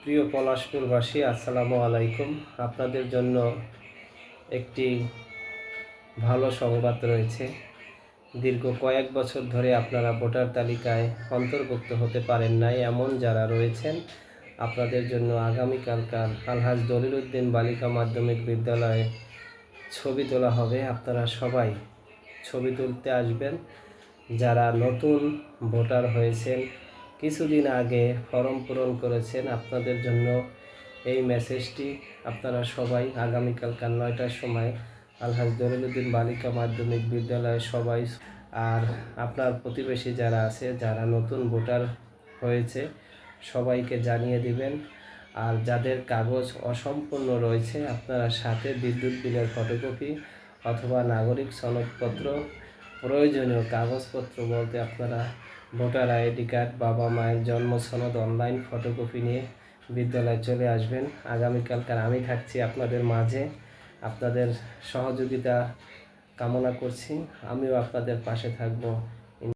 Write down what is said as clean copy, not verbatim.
প্রিয় পলাশপুরবাসী, আসসালামু আলাইকুম। আপনাদের জন্য একটি ভালো সংবাদ রয়েছে। দীর্ঘ কয়েক বছর ধরে আপনারা ভোটার তালিকায় অন্তর্ভুক্ত হতে পারেন নাই এমন যারা রয়েছেন, আপনাদের জন্য আগামীকালকার আলহাজ দলিলউদ্দিন বালিকা মাধ্যমিক বিদ্যালয়ে ছবি তোলা হবে। আপনারা সবাই ছবি তুলতে আসবেন। যারা নতুন ভোটার হয়েছেন, কিছুদিন আগে ফর্ম পূরণ করেছেন, আপনাদের জন্য এই মেসেজটি। আপনারা সবাই আগামীকালকার 9টার সময় আলহাজ দলিলউদ্দিন বালিকা মাধ্যমিক বিদ্যালয়ে সবাই, আর আপনার প্রতিবেশী যারা আছে, যারা নতুন ভোটার হয়েছে, সবাইকে জানিয়ে দিবেন। আর যাদের কাগজ অসম্পূর্ণ রয়েছে, আপনারা সাথে বিদ্যুৎ বিলের ফটোকপি অথবা নাগরিক সনদপত্র, প্রয়োজনীয় কাগজপত্র বলতে আপনারা ভোটার আইডি কার্ড, বাবা মায়ের জন্ম সনদ, অনলাইন ফটোকপি নিয়ে বিদ্যালয়ে চলে আসবেন। আগামীকালকার আমি থাকছি আপনাদের মাঝে। আপনাদের সহযোগিতা কামনা করছি। আমিও আপনাদের পাশে থাকব